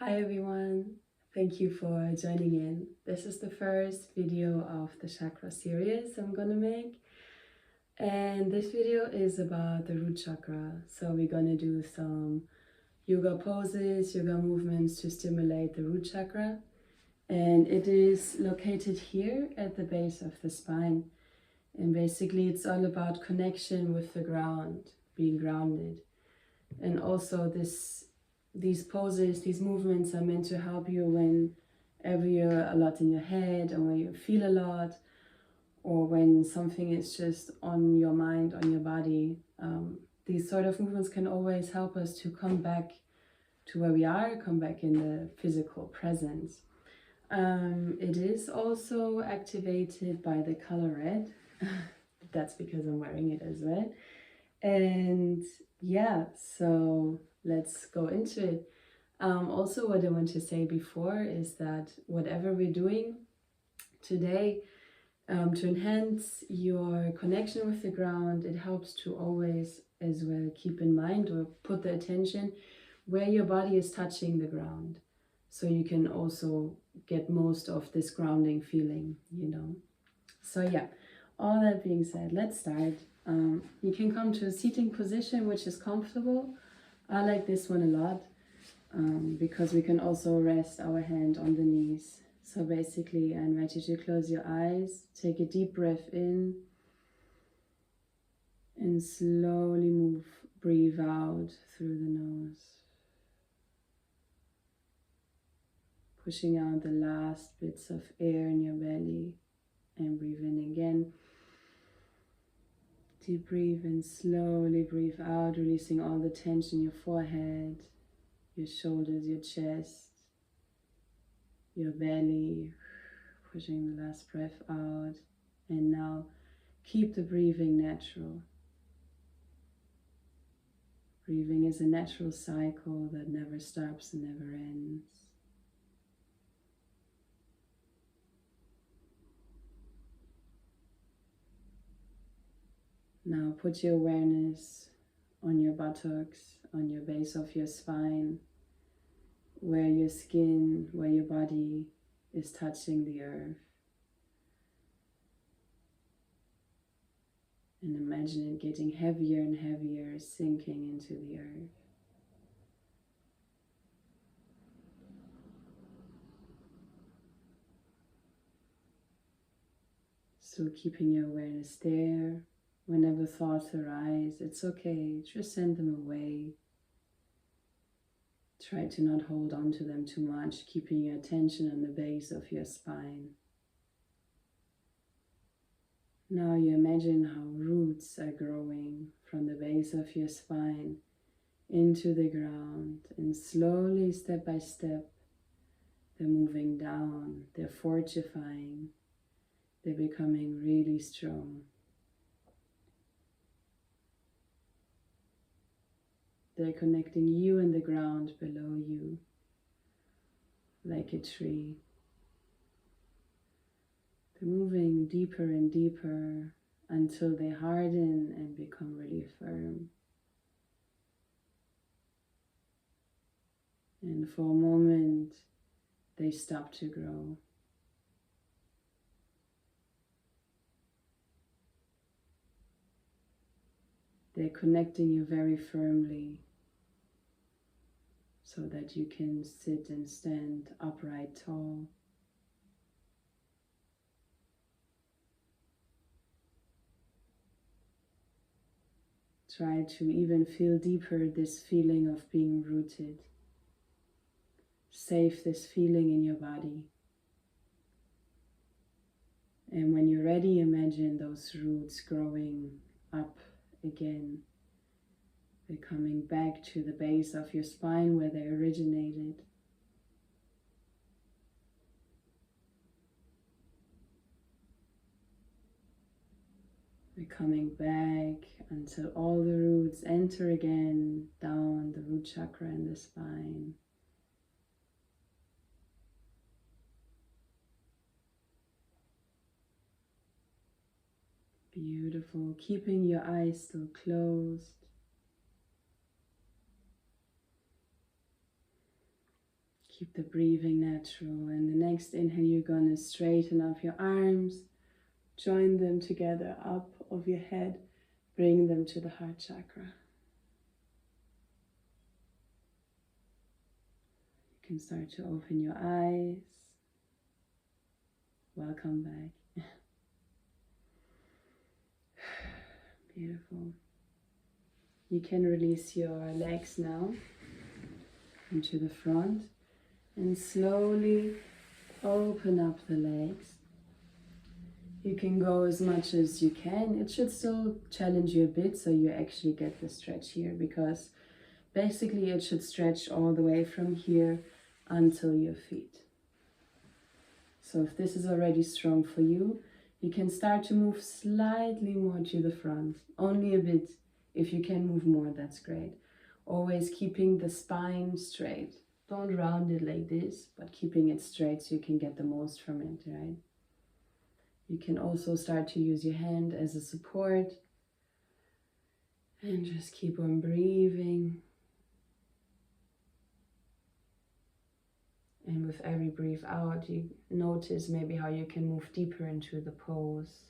Hi everyone, thank you for joining in. This is the first video of the chakra series I'm gonna make, and this video is about the root chakra. So we're gonna do some yoga poses, yoga movements to stimulate the root chakra, and it is located here at the base of the spine. And basically it's all about connection with the ground, being grounded. And also these poses, these movements are meant to help you whenever you're a lot in your head, or when you feel a lot, or when something is just on your mind, on your body. These sort of movements can always help us to come back to where we are, come back in the physical presence. It is also activated by the color red. That's because I'm wearing it as well. And yeah, so let's go into it. Also, what I want to say before is that whatever we're doing today, to enhance your connection with the ground, it helps to always as well keep in mind or put the attention where your body is touching the ground. So you can also get most of this grounding feeling, So yeah, all that being said, let's start. You can come to a seating position which is comfortable. I like this one a lot because we can also rest our hand on the knees. So basically, I invite you to close your eyes, take a deep breath in, and slowly breathe out through the nose. Pushing out the last bits of air in your belly, and breathe in again. Deep breathe in, slowly breathe out, releasing all the tension in your forehead, your shoulders, your chest, your belly, pushing the last breath out. And now keep the breathing natural. Breathing is a natural cycle that never stops and never ends. Now put your awareness on your buttocks, on your base of your spine, where your skin, where your body is touching the earth. And imagine it getting heavier and heavier, sinking into the earth. So keeping your awareness there. Whenever thoughts arise, it's okay, just send them away. Try to not hold on to them too much, keeping your attention on the base of your spine. Now you imagine how roots are growing from the base of your spine into the ground, and slowly, step by step, they're moving down, they're fortifying, they're becoming really strong. They're connecting you and the ground below you, like a tree. They're moving deeper and deeper until they harden and become really firm. And for a moment, they stop to grow. They're connecting you very firmly so that you can sit and stand upright tall. Try to even feel deeper this feeling of being rooted. Save this feeling in your body. And when you're ready, imagine those roots growing up again. They're coming back to the base of your spine where they originated. They're coming back until all the roots enter again down the root chakra in the spine. Beautiful. Keeping your eyes still closed. Keep the breathing natural. And the next inhale, you're going to straighten up your arms, join them together up of your head, bring them to the heart chakra. You can start to open your eyes. Welcome back. Beautiful. You can release your legs now into the front and slowly open up the legs. You can go as much as you can. It should still challenge you a bit so you actually get the stretch here, because basically it should stretch all the way from here until your feet. So if this is already strong for you, you can start to move slightly more to the front, only a bit. If you can move more, that's great. Always keeping the spine straight. Don't round it like this, but keeping it straight so you can get the most from it, right? You can also start to use your hand as a support and just keep on breathing. And with every breath out, you notice maybe how you can move deeper into the pose.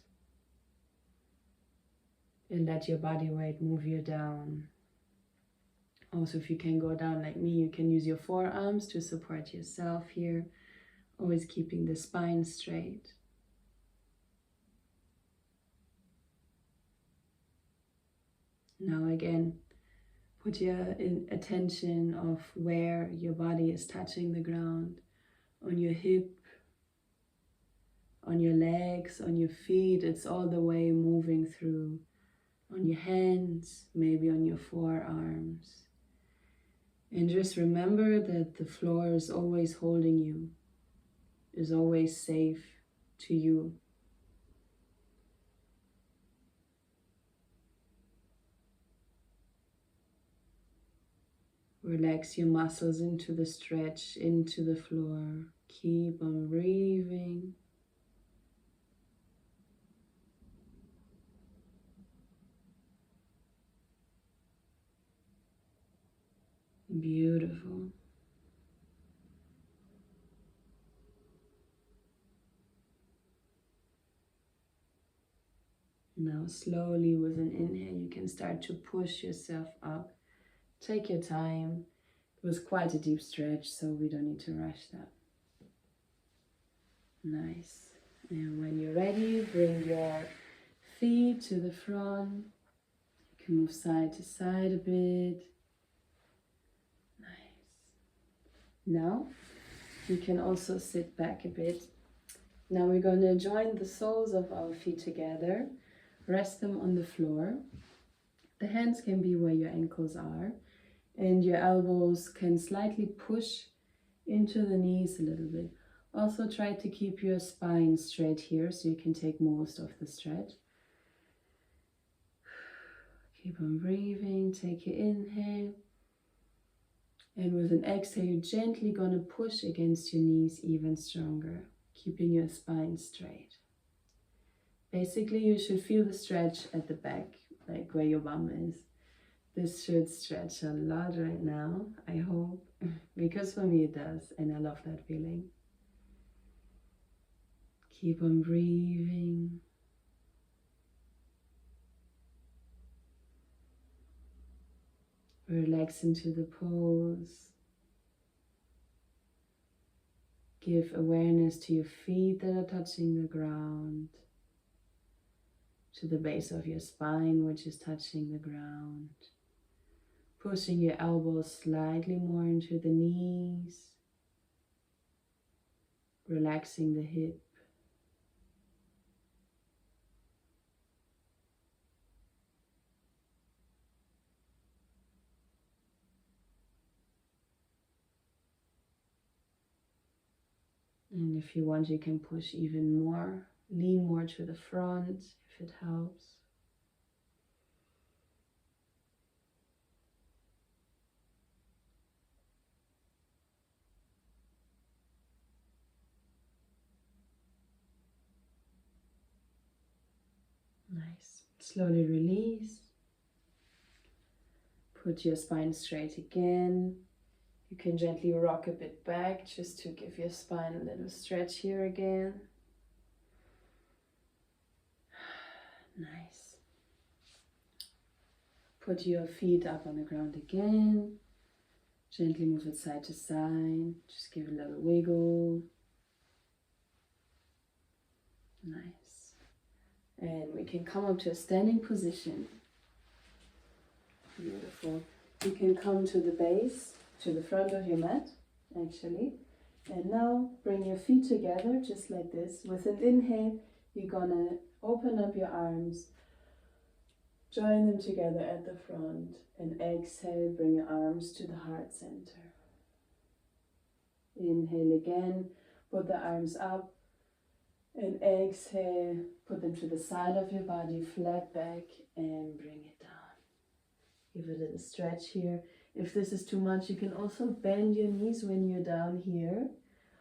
And let your body weight move you down. Also, if you can go down like me, you can use your forearms to support yourself here. Always keeping the spine straight. Now again, put your attention of where your body is touching the ground. On your hip, on your legs, on your feet. It's all the way moving through. On your hands, maybe on your forearms. And just remember that the floor is always holding you, is always safe to you. Relax your muscles into the stretch, into the floor. Keep on breathing. Beautiful. Now slowly with an inhale, you can start to push yourself up. Take your time. It was quite a deep stretch, so we don't need to rush that. Nice. And when you're ready, bring your feet to the front. You can move side to side a bit. Nice. Now, you can also sit back a bit. Now we're going to join the soles of our feet together. Rest them on the floor. The hands can be where your ankles are. And your elbows can slightly push into the knees a little bit. Also try to keep your spine straight here so you can take most of the stretch. Keep on breathing, take your inhale. And with an exhale, you're gently going to push against your knees even stronger, keeping your spine straight. Basically, you should feel the stretch at the back, like where your bum is. This should stretch a lot right now, I hope, because for me it does, and I love that feeling. Keep on breathing. Relax into the pose. Give awareness to your feet that are touching the ground, to the base of your spine, which is touching the ground. Pushing your elbows slightly more into the knees. Relaxing the hip. And if you want, you can push even more. Lean more to the front if it helps. Nice. Slowly release. Put your spine straight again. You can gently rock a bit back just to give your spine a little stretch here again. Nice. Put your feet up on the ground again. Gently move it side to side. Just give it a little wiggle. Nice. And we can come up to a standing position. Beautiful. You can come to the base, to the front of your mat, actually. And now bring your feet together, just like this. With an inhale, you're gonna open up your arms, join them together at the front, and exhale, bring your arms to the heart center. Inhale again, put the arms up, and exhale, put them to the side of your body, flat back, and bring it down. Give it a little stretch here. If this is too much, you can also bend your knees when you're down here,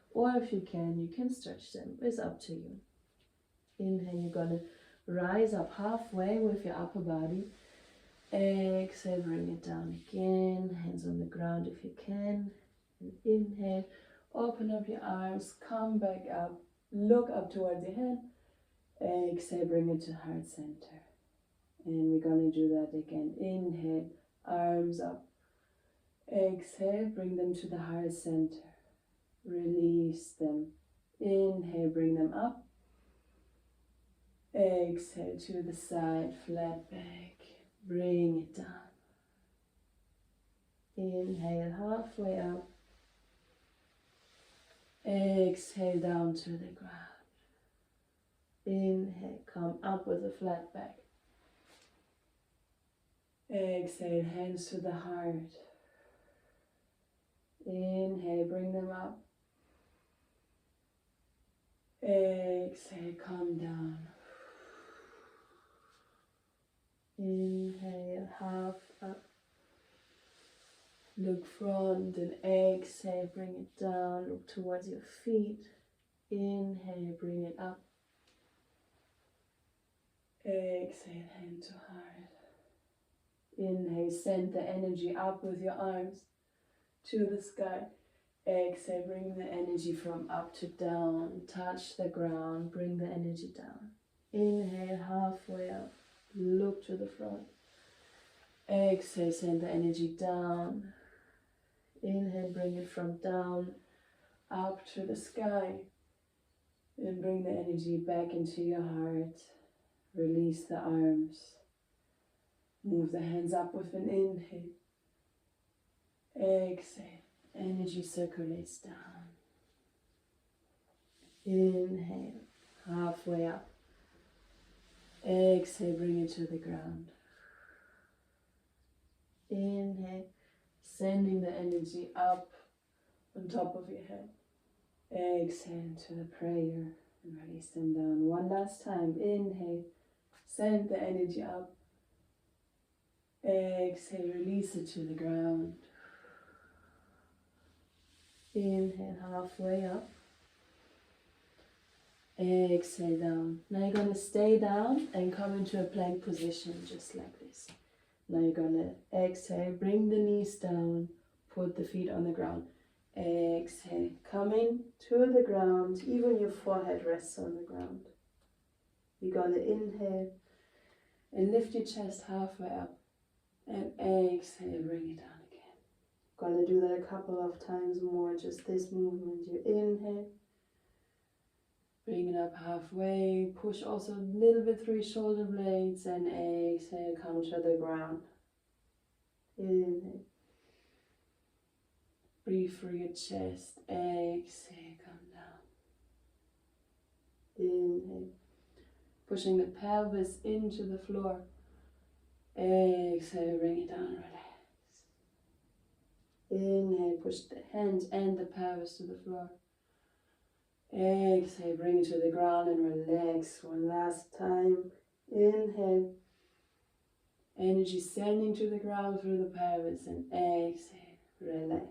or if you can stretch them. It's up to you. Inhale, you're gonna rise up halfway with your upper body. Exhale, bring it down again. Hands on the ground if you can. And inhale, open up your arms, come back up, look up towards your head. Exhale, bring it to heart center. And we're gonna do that again. Inhale, arms up. Exhale, bring them to the heart center. Release them. Inhale, bring them up. Exhale to the side, flat back. Bring it down. Inhale, halfway up. Exhale down to the ground. Inhale, come up with a flat back. Exhale, hands to the heart. Inhale, bring them up. Exhale, come down. Inhale, half up. Look front and exhale, bring it down. Look towards your feet. Inhale, bring it up. Exhale, hand to heart. Inhale, send the energy up with your arms to the sky. Exhale, bring the energy from up to down. Touch the ground, bring the energy down. Inhale, halfway up. Look to the front. Exhale, send the energy down. Inhale, bring it from down up to the sky. And bring the energy back into your heart. Release the arms. Move the hands up with an inhale. Exhale. Energy circulates down. Inhale. Halfway up. Exhale. Bring it to the ground. Inhale. Sending the energy up on top of your head. Exhale to the prayer and release them down. One last time. Inhale. Send the energy up. Exhale, release it to the ground. Inhale, halfway up. Exhale down. Now you're going to stay down and come into a plank position just like this. Now you're going to exhale, bring the knees down, put the feet on the ground. Exhale, coming to the ground, even your forehead rests on the ground. You're going to inhale and lift your chest halfway up. And exhale, bring it down again. Gonna do that a couple of times more, just this movement. You inhale, bring it up halfway, push also a little bit through your shoulder blades, and exhale, come to the ground. Inhale, breathe through your chest, exhale, come down. Inhale, pushing the pelvis into the floor. Exhale, bring it down, relax. Inhale, push the hands and the pelvis to the floor. Exhale, bring it to the ground and relax. One last time. Inhale. Energy sending to the ground through the pelvis, and exhale, relax.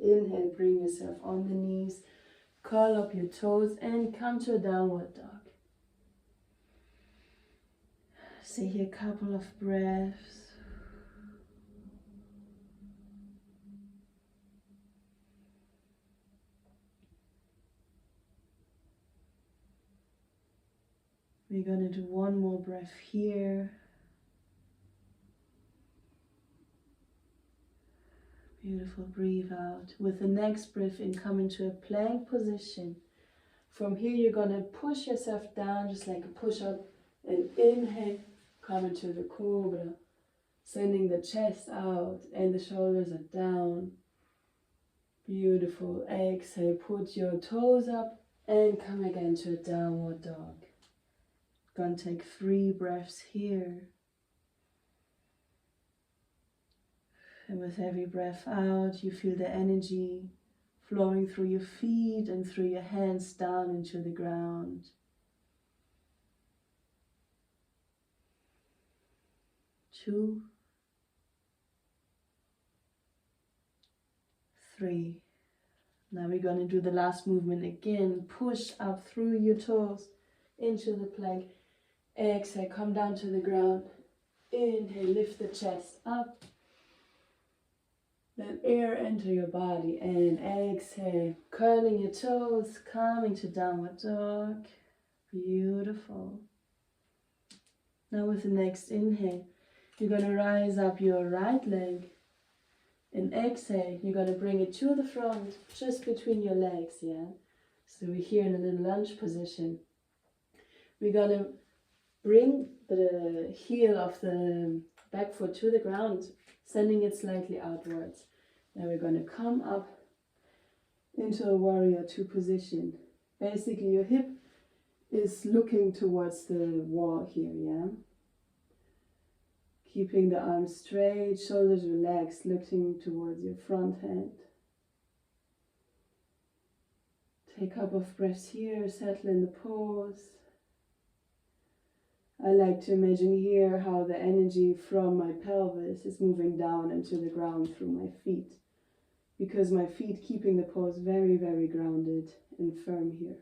Inhale, bring yourself on the knees. Curl up your toes and come to a downward dog. Stay here a couple of breaths. We're going to do one more breath here. Beautiful, breathe out. With the next breath in, come into a plank position. From here you're going to push yourself down just like a push-up, and inhale, come into the cobra, sending the chest out and the shoulders are down. Beautiful. Exhale, put your toes up and come again to a downward dog. Gonna take 3 breaths here. And with every breath out, you feel the energy flowing through your feet and through your hands down into the ground. 2, 3. Now we're going to do the last movement again. Push up through your toes into the plank. Exhale, come down to the ground. Inhale, lift the chest up. Let air enter your body, and exhale, curling your toes, coming to downward dog. Beautiful. Now with the next inhale, you're going to rise up your right leg, and exhale, you're going to bring it to the front, just between your legs, yeah? So we're here in a little lunge position. We're going to bring the heel of the back foot to the ground, sending it slightly outwards. Now we're going to come up into a warrior 2 position. Basically your hip is looking towards the wall here, yeah? Keeping the arms straight, shoulders relaxed, looking towards your front hand. Take a couple of breaths here, settle in the pose. I like to imagine here how the energy from my pelvis is moving down into the ground through my feet, because my feet keeping the pose very, very grounded and firm here.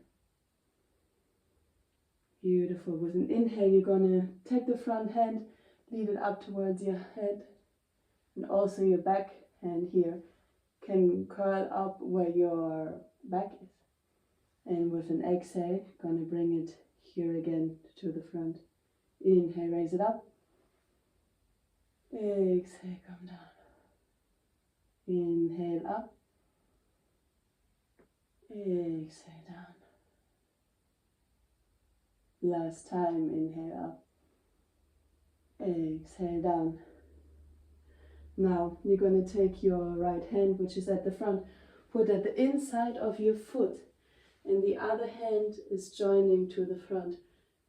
Beautiful. With an inhale, you're going to take the front hand, lead it up towards your head, and also your back hand here can curl up where your back is. And with an exhale, going to bring it here again to the front. Inhale, raise it up. Exhale, come down. Inhale up. Exhale down. Last time, inhale up. Exhale down. Now you're going to take your right hand, which is at the front, put at the inside of your foot, and the other hand is joining to the front.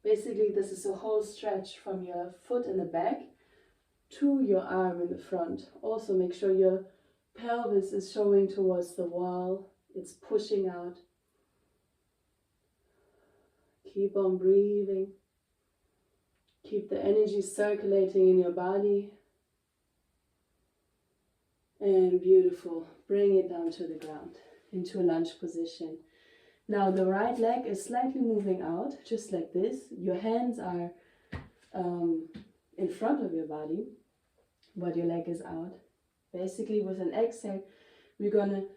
Basically, this is a whole stretch from your foot in the back to your arm in the front. Also make sure your pelvis is showing towards the wall. It's pushing out. Keep on breathing. Keep the energy circulating in your body. And beautiful. Bring it down to the ground into a lunge position. Now the right leg is slightly moving out, just like this. Your hands are in front of your body, but your leg is out. Basically with an exhale, we're going to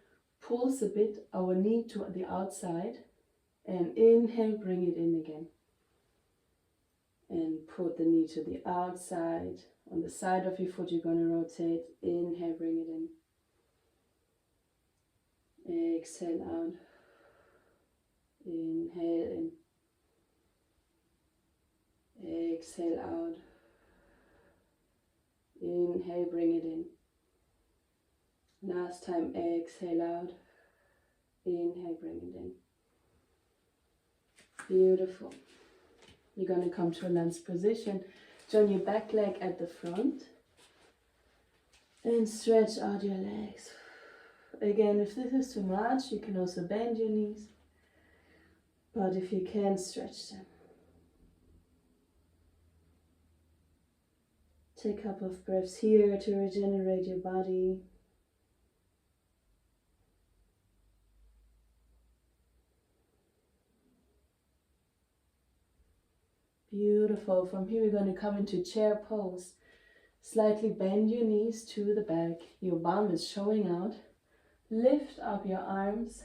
pulse a bit our knee to the outside, and inhale, bring it in again. And put the knee to the outside. On the side of your foot, you're going to rotate. Inhale, bring it in. Exhale out. Inhale in. Exhale out. Inhale, bring it in. Last time, exhale out. Inhale, bring it in. Beautiful. You're going to come to a lunge position. Join your back leg at the front. And stretch out your legs. Again, if this is too much, you can also bend your knees. But if you can, stretch them. Take a couple of breaths here to regenerate your body. Beautiful. From here, we're going to come into chair pose. Slightly bend your knees to the back. Your bum is showing out. Lift up your arms,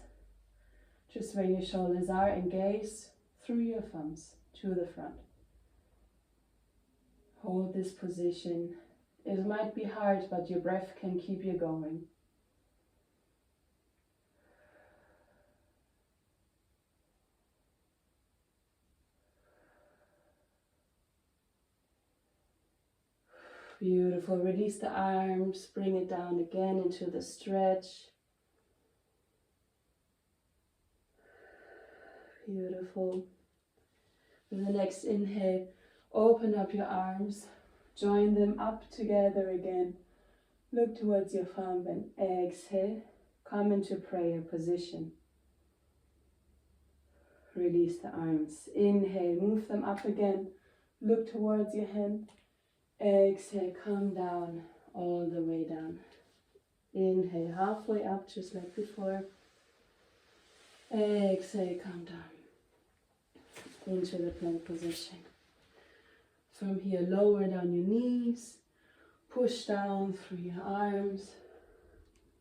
just where your shoulders are, and gaze through your thumbs to the front. Hold this position. It might be hard, but your breath can keep you going. Beautiful. Release the arms, bring it down again into the stretch. Beautiful. With the next inhale, open up your arms, join them up together again. Look towards your thumb and exhale. Come into prayer position. Release the arms. Inhale, move them up again. Look towards your hand. Exhale, come down, all the way down. Inhale, halfway up, just like before. Exhale, come down into the plank position. From here, lower down your knees. Push down through your arms.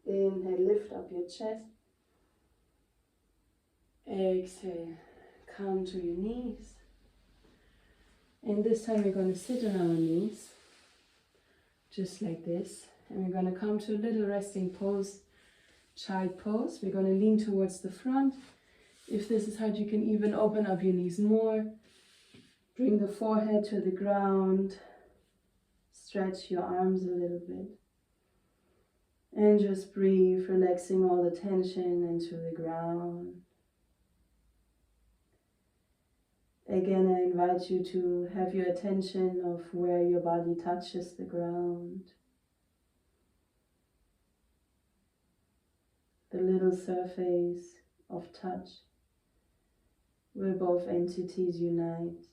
Inhale, lift up your chest. Exhale, come to your knees. And this time we're going to sit on our knees, just like this. And we're going to come to a little resting pose, child pose. We're going to lean towards the front. If this is hard, you can even open up your knees more. Bring the forehead to the ground. Stretch your arms a little bit. And just breathe, relaxing all the tension into the ground. Again, I invite you to have your attention of where your body touches the ground. The little surface of touch where both entities unite.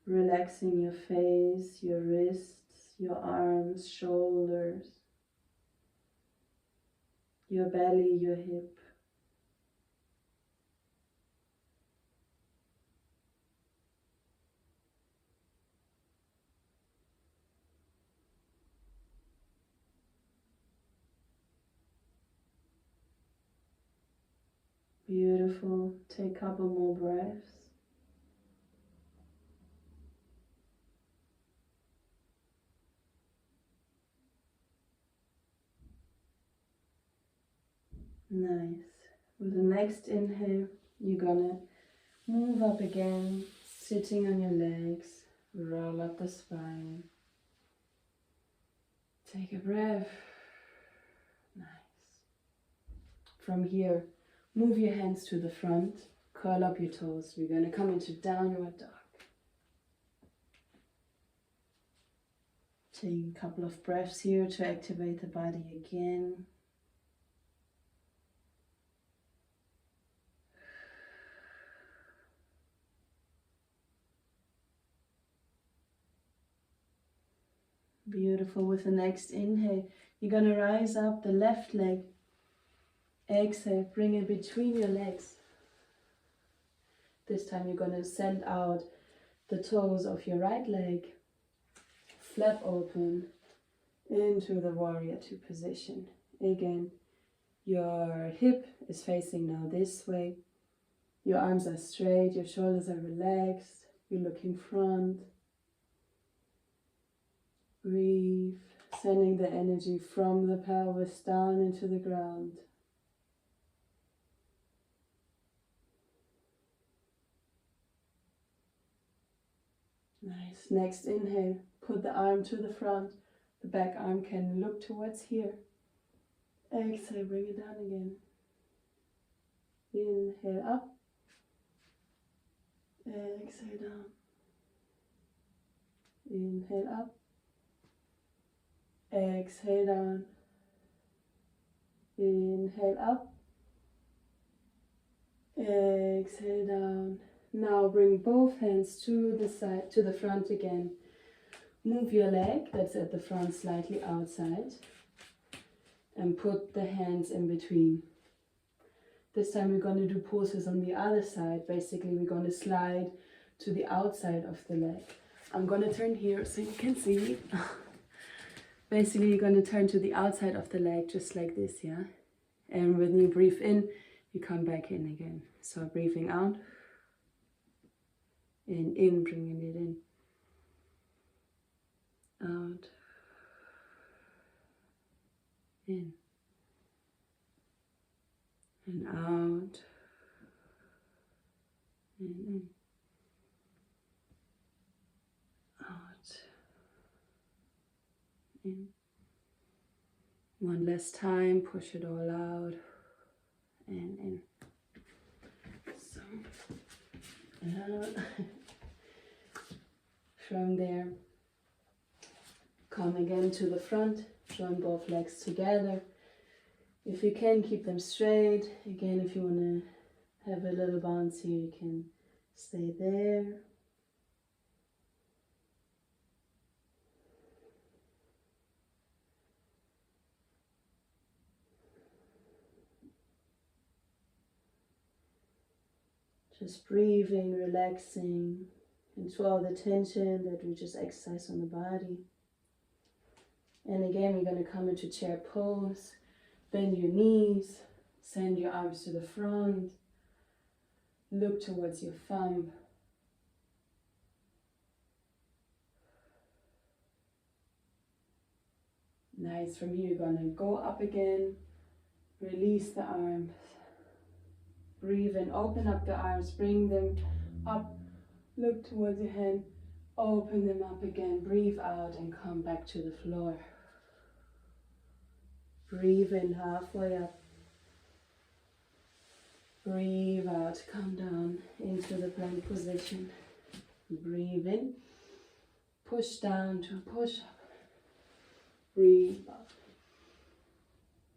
Relaxing your face, your wrists, your arms, shoulders, your belly, your hip. Beautiful. Take a couple more breaths. Nice. With the next inhale, you're gonna move up again, sitting on your legs, roll up the spine. Take a breath. Nice. From here, move your hands to the front, curl up your toes. We're gonna come into downward dog. Take a couple of breaths here to activate the body again. Beautiful. With the next inhale, you're going to rise up the left leg. Exhale, bring it between your legs. This time you're going to send out the toes of your right leg, flap open into the warrior two position. Again, your hip is facing now this way. Your arms are straight, your shoulders are relaxed, you're looking front. Breathe, sending the energy from the pelvis down into the ground. Nice. Next inhale, put the arm to the front. The back arm can look towards here. Exhale, bring it down again. Inhale up. Exhale down. Inhale up. Exhale down. Inhale up. Exhale down. Now bring both hands to the side, to the front again. Move your leg that's at the front slightly outside and put the hands in between. This time we're going to do poses on the other side. Basically, we're going to slide to the outside of the leg. I'm going to turn here so you can see. Basically, you're going to turn to the outside of the leg, just like this, yeah? And when you breathe in, you come back in again. So breathing out and in, bringing it in. Out. In. And out. And in. Out. In. One last time, push it all out. And in. So, out. From there, come again to the front, join both legs together. If you can, keep them straight. Again, if you want to have a little bounce here, you can stay there. Just breathing, relaxing, into all the tension that we just exercise on the body. And again, we're going to come into chair pose. Bend your knees, send your arms to the front, look towards your thumb. Nice. From here, you're going to go up again, release the arms, breathe in, open up the arms, bring them up, look towards your hand, open them up again, breathe out and come back to the floor. Breathe in halfway up. Breathe out, come down into the plank position. Breathe in, push down to push up. Breathe up.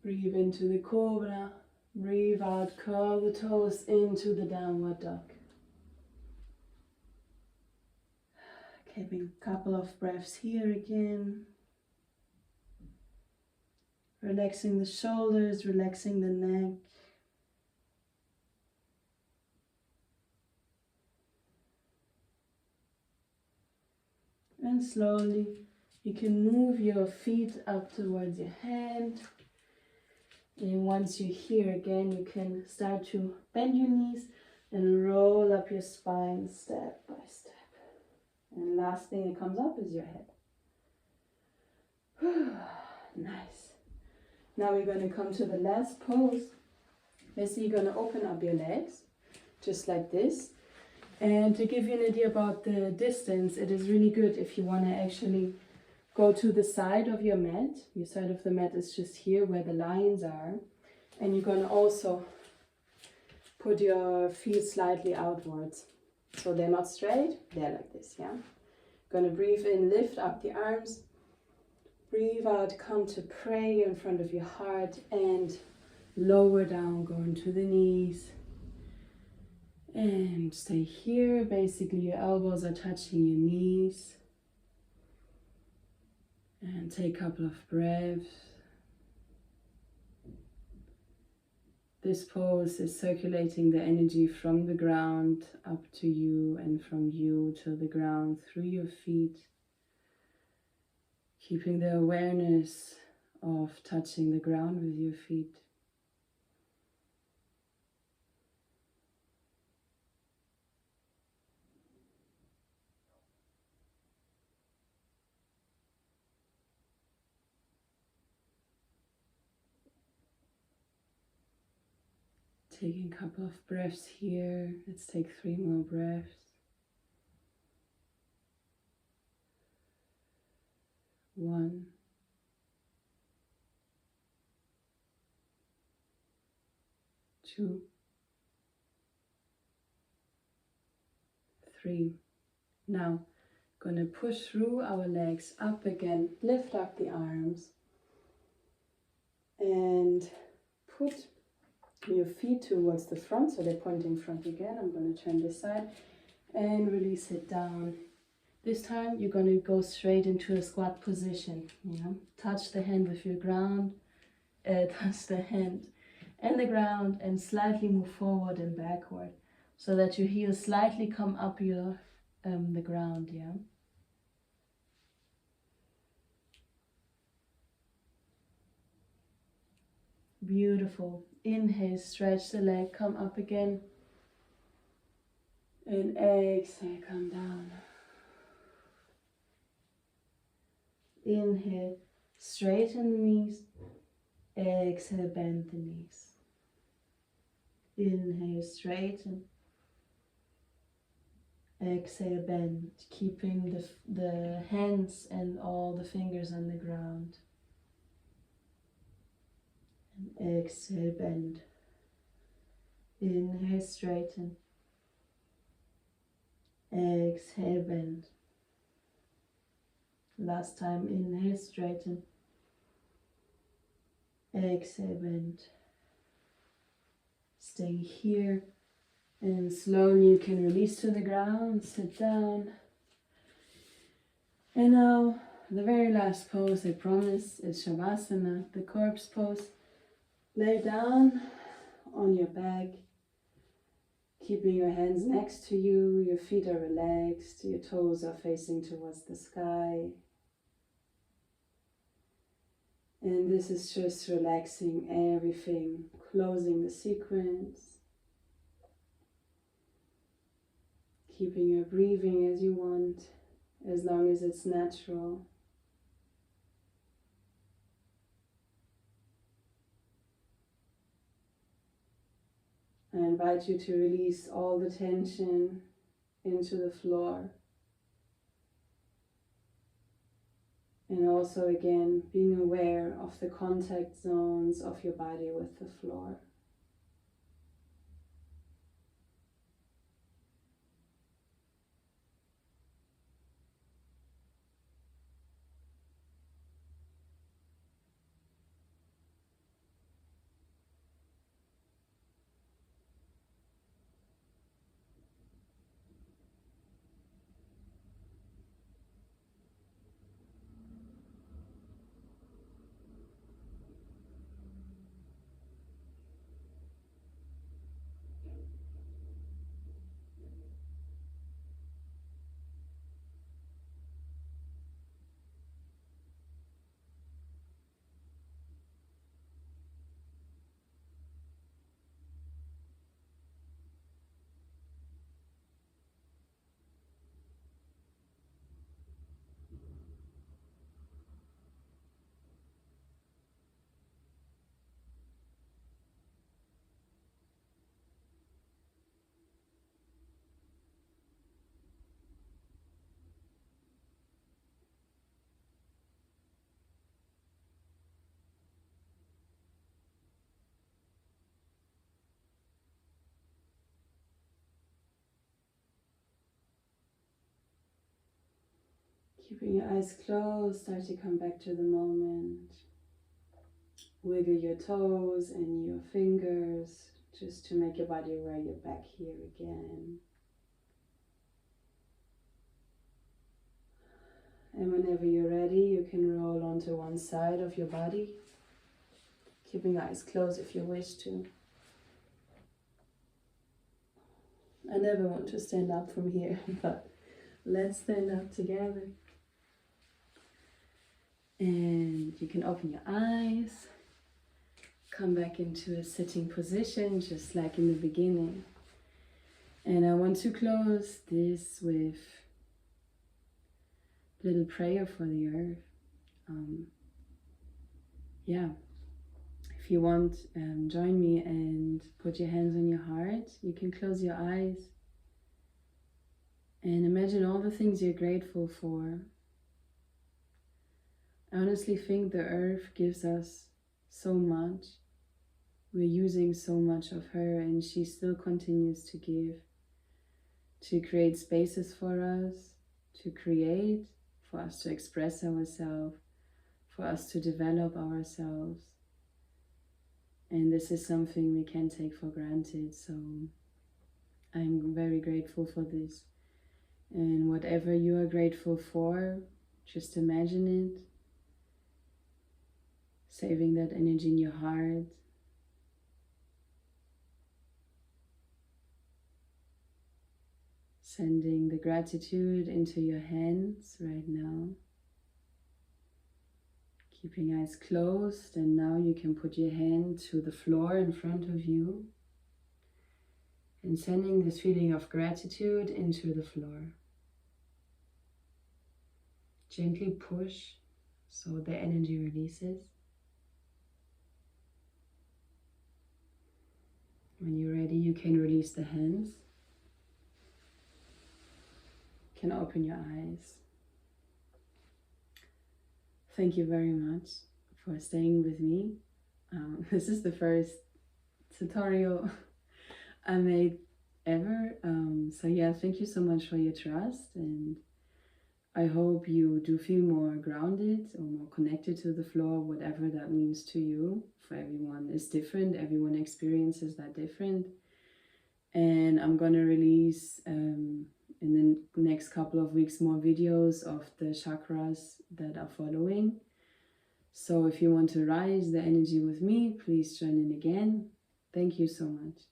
Breathe into the cobra. Breathe out, curl the toes into the downward dog. Keeping a couple of breaths here again. Relaxing the shoulders, relaxing the neck. And slowly you can move your feet up towards your hand. And once you're here again, you can start to bend your knees and roll up your spine step by step. And last thing that comes up is your head. Nice. Now we're going to come to the last pose. Basically, you're going to open up your legs, just like this. And to give you an idea about the distance, it is really good if you want to actually go to the side of your mat. Your side of the mat is just here where the lines are. And you're going to also put your feet slightly outwards. So they're not straight, they're like this, yeah? Going to breathe in, lift up the arms. Breathe out, come to prayer in front of your heart and lower down, going to the knees. And stay here. Basically, your elbows are touching your knees. And take a couple of breaths. This pose is circulating the energy from the ground up to you and from you to the ground through your feet. Keeping the awareness of touching the ground with your feet. Taking a couple of breaths here. Let's take 3 more breaths. 1. 2. 3. Now, gonna push through our legs up again. Lift up the arms. And put your feet towards the front, so they're pointing front again. I'm going to turn this side and release it down. This time you're going to go straight into a squat position. Touch the hand with your ground, touch the hand and the ground, and slightly move forward and backward, so that your heels slightly come up your the ground. Yeah. Beautiful. Inhale, stretch the leg, come up again. And exhale, come down. Inhale, straighten the knees. Exhale, bend the knees. Inhale, straighten. Exhale, bend, keeping the hands and all the fingers on the ground. And exhale, bend. Inhale, straighten. Exhale, bend. Last time, inhale, straighten. Exhale, bend. Stay here. And slowly you can release to the ground, sit down. And now, the very last pose, I promise, is Shavasana, the corpse pose. Lay down on your back, keeping your hands next to you, your feet are relaxed, your toes are facing towards the sky. And this is just relaxing everything, closing the sequence. Keeping your breathing as you want, as long as it's natural. I invite you to release all the tension into the floor. And also again, being aware of the contact zones of your body with the floor. Keeping your eyes closed, start to come back to the moment. Wiggle your toes and your fingers, just to make your body aware you're back here again. And whenever you're ready, you can roll onto one side of your body, keeping your eyes closed if you wish to. I never want to stand up from here, but let's stand up together. And you can open your eyes, come back into a sitting position, just like in the beginning. And I want to close this with a little prayer for the earth. If you want, join me and put your hands on your heart. You can close your eyes and imagine all the things you're grateful for. I honestly think the earth gives us so much. We're using so much of her, and she still continues to give, to create spaces for us, to create, for us to express ourselves, for us to develop ourselves. And this is something we can't take for granted, so I'm very grateful for this. And whatever you are grateful for, just imagine it, saving that energy in your heart. Sending the gratitude into your hands right now. Keeping eyes closed, and now you can put your hand to the floor in front of you and sending this feeling of gratitude into the floor. Gently push so the energy releases. When you're ready, you can release the hands. You can open your eyes. Thank you very much for staying with me. This is the first tutorial I made ever. So yeah, thank you so much for your trust, and I hope you do feel more grounded or more connected to the floor, whatever that means to you. For everyone is different, everyone experiences that different. And I'm gonna release in the next couple of weeks more videos of the chakras that are following. So if you want to rise the energy with me, please join in again. Thank you so much.